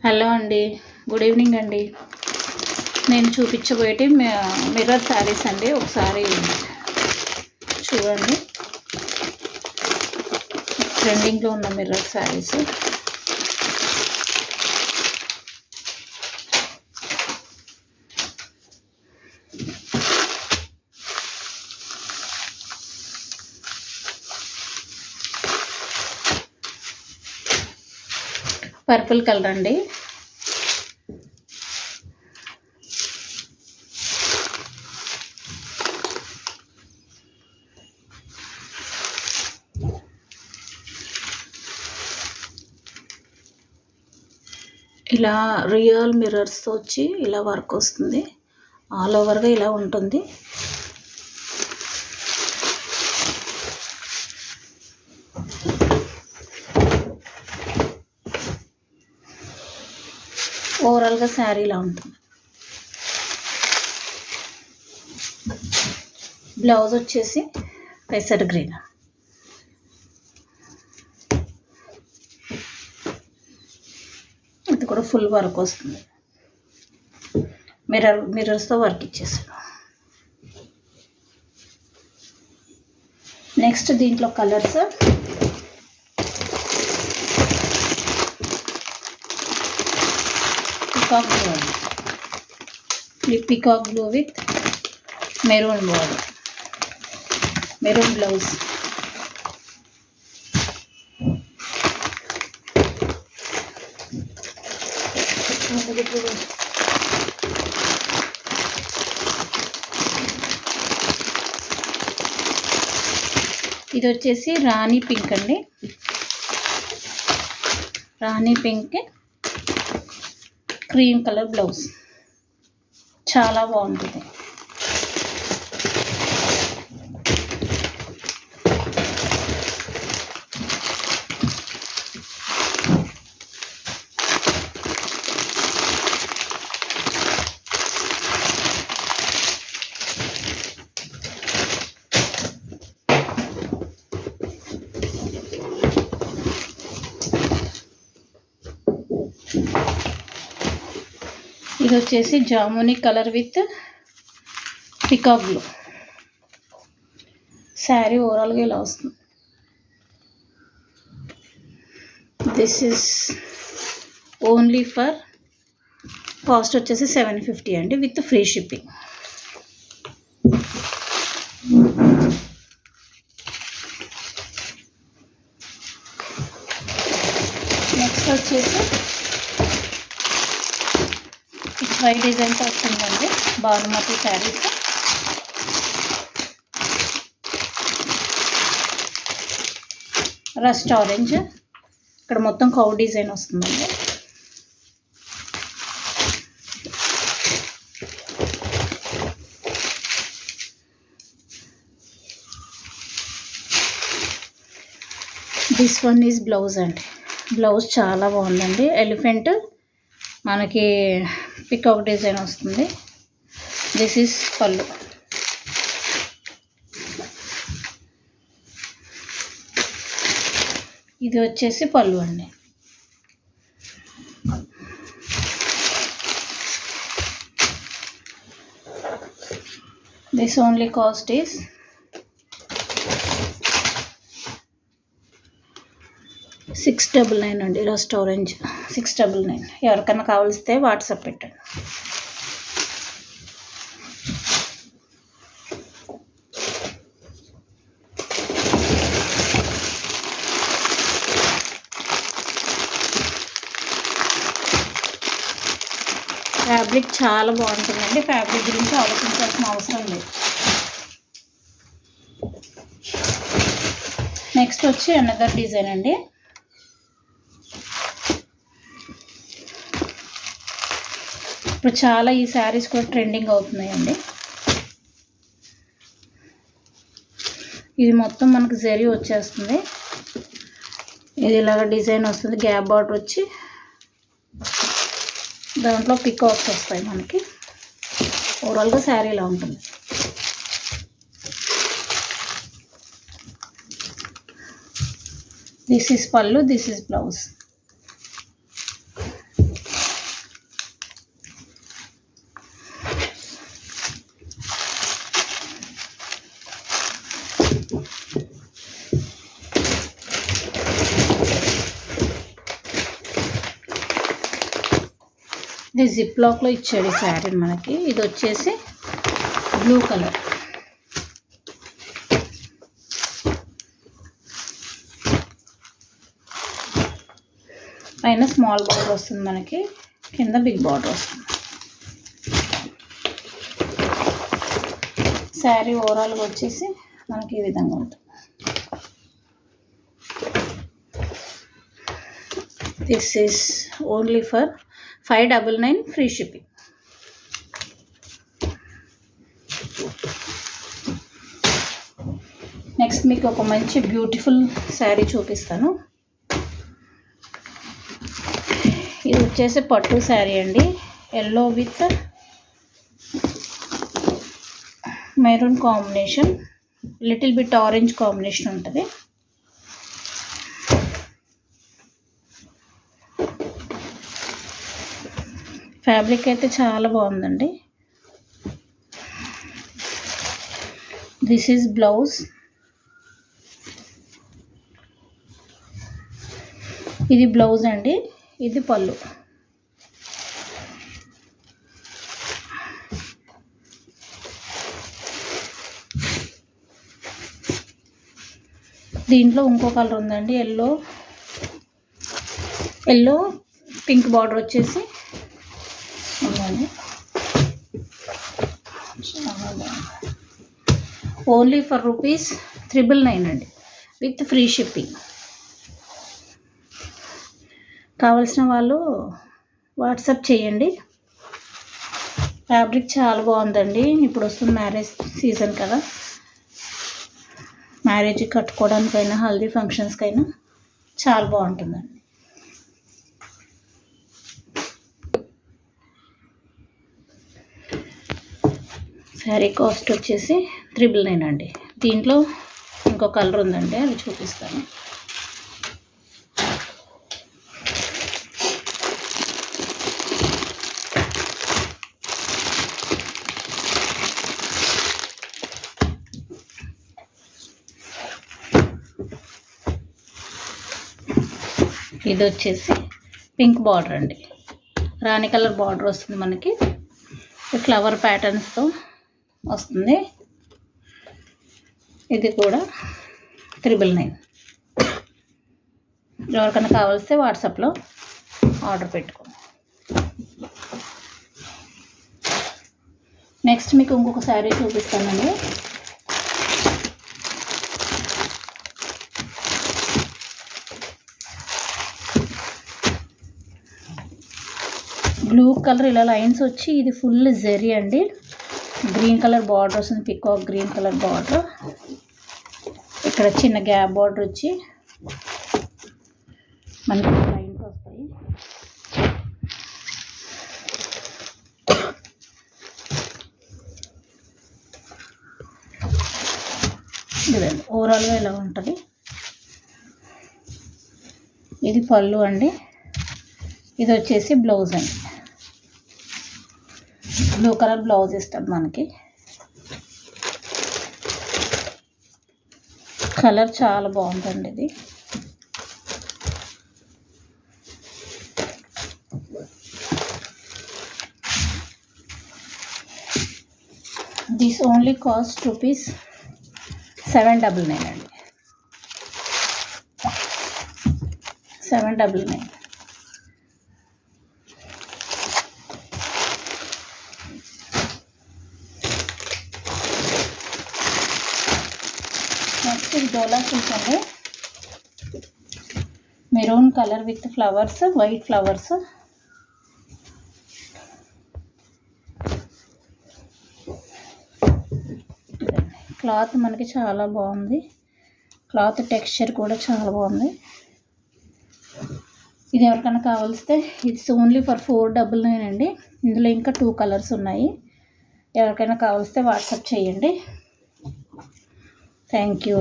Hello అండి, good evening అండి. నేను చూపించబోయేటి మిర్రర్ శారీస్ అండి. ఒకసారి చూడండి, ట్రెండింగ్లో ఉన్న మిర్రర్ శారీస్. పర్పుల్ కలర్ అండి. ఇలా రియల్ మిర్రర్స్తో వచ్చి ఇలా వర్క్ వస్తుంది. ఆల్ ఓవర్గా ఇలా ఉంటుంది. ఓవరాల్గా శారీ ఇలా ఉంటుంది. బ్లౌజ్ వచ్చేసి పెసర్ గ్రీన్. ఇది కూడా ఫుల్ వర్క్ వస్తుంది. మిర్రర్స్తో వర్క్ ఇచ్చేసాను. నెక్స్ట్ దీంట్లో కలర్స్ పికాక్ బ్లూ అండి. Peacock blue with maroon border, maroon blouse. ఇది వచ్చేసి రాణి పింక్ అండి. రాణి పింక్ క్రీమ్ కలర్ బ్లౌజ్, చాలా బాగుంటుంది. ఇది వచ్చేసి jamuni colour with peacock blue. Sari ఓవరాల్గా ఇలా వస్తుంది. This is only for cost వచ్చేసి 750 అండి, విత్ ఫ్రీ షిప్పింగ్. నెక్స్ట్ వచ్చేసి వై డిజైన్తో వచ్చిందండి బాగుమతి శారీస్. రస్ట్ ఆరెంజ్, ఇక్కడ మొత్తం కౌ డిజైన్ వస్తుందండి. దిస్ వన్ ఈజ్ బ్లౌజ్ అండి. బ్లౌజ్ చాలా బాగుందండి. ఎలిఫెంట్ మనకి పికాక్ డిజైన్ వస్తుంది. దిస్ ఈజ్ పళ్ళు. ఇది వచ్చేసి పళ్ళు అండి. దిస్ ఓన్లీ కాస్ట్ ఈస్ 699 అండి. Rust orange 699. ఎవరికైనా కావలిస్తే వాట్సాప్ పెట్టండి. ఫ్యాబ్రిక్ చాలా బాగుంటుందండి. ఫ్యాబ్రిక్ గురించి ఆలోచించాల్సిన అవసరం లేదు. నెక్స్ట్ వచ్చి అనదర్ డిజైన్ అండి. ఇప్పుడు చాలా ఈ శారీస్ కూడా ట్రెండింగ్ అవుతున్నాయండి. ఇది మొత్తం మనకు జరీ వచ్చేస్తుంది. ఇది ఇలాగ డిజైన్ వస్తుంది. గ్యాప్ బార్డర్ వచ్చి దాంట్లో పికాక్స్ వస్తాయి మనకి. ఓవరాల్గా శారీ ఇలా ఉంటుంది. దిస్ ఈజ్ పళ్ళు, దిస్ ఈజ్ బ్లౌజ్. ఇది జిప్ లాక్లో ఇచ్చాడు ఈ శారీ మనకి. ఇది వచ్చేసి బ్లూ కలర్. పైన స్మాల్ బార్డర్ వస్తుంది మనకి, కింద బిగ్ బార్డర్ వస్తుంది. శారీ ఓవరాల్గా వచ్చేసి మనకి ఈ విధంగా ఉంటుంది. This is only for 599 free shipping. Next మీకు ఒక మంచి బ్యూటిఫుల్ శారీ చూపిస్తాను. ఇది వచ్చేసి పట్టు శారీ అండి. Yellow with maroon combination, little bit orange combination ఉంటుంది. ఫ్యాబ్రిక్ అయితే చాలా బాగుందండి. This is blouse. ఇది బ్లౌజ్ అండి, ఇది పళ్ళు. దీంట్లో ఇంకో కలర్ ఉందండి, ఎల్లో పింక్ బార్డర్ వచ్చేసి ఉందండి. ఓన్లీ ఫర్ ₹999 అండి, విత్ ఫ్రీ షిప్పింగ్. కావాల్సిన వాళ్ళు వాట్సాప్ చేయండి. ఫ్యాబ్రిక్ చాలా బాగుందండి. ఇప్పుడు వస్తుంది మ్యారేజ్ సీజన్ కదా, మ్యారేజ్కి కట్టుకోవడానికైనా హల్దీ ఫంక్షన్స్కైనా చాలా బాగుంటుందండి. శారీ కాస్ట్ వచ్చేసి 999 అండి. దీంట్లో ఇంకో కలర్ ఉందండి, అది చూపిస్తాను. ఇది వచ్చేసి పింక్ బార్డర్ అండి, రాణి కలర్ బార్డర్ వస్తుంది మనకి, ఫ్లవర్ ప్యాటర్న్స్తో వస్తుంది. ఇది కూడా 999. ఎవరికైనా కావాల్స్తే వాట్సాప్లో ఆర్డర్ పెట్టుకోండి. నెక్స్ట్ మీకు ఇంకొక శారీ చూపిస్తానండి. బ్లూ కలర్ ఇలా లైన్స్ వచ్చి, ఇది ఫుల్ జెరీ అండి. గ్రీన్ కలర్ బార్డర్ వస్తుంది, పికాక్ గ్రీన్ కలర్ బార్డర్. ఇక్కడ చిన్న గ్యాప్ బార్డర్ వచ్చి మనకి లైన్స్ వస్తాయి. ఇదండి ఓవరాల్గా ఇలా ఉంటుంది. ఇది పళ్ళు అండి, ఇది వచ్చేసి బ్లౌజ్ అండి. బ్లూ కలర్ బ్లౌజ్ ఇస్తాడు మనకి. కలర్ చాలా బాగుంటుంది ఇది. దిస్ ఓన్లీ కాస్ట్ ₹799 అండి. 799. నెక్స్ట్ ఇది డోలా సిల్క్ అండి. Maroon colour with flowers, white flowers. Cloth మనకి చాలా బాగుంది, క్లాత్ టెక్స్చర్ కూడా చాలా బాగుంది. ఇది ఎవరికైనా కావాల్స్తే ఇట్స్ ఓన్లీ ఫర్ $499 అండి. ఇందులో ఇంకా 2 కలర్స్ ఉన్నాయి. ఎవరికైనా కావాల్స్తే వాట్సాప్ చేయండి. Thank you.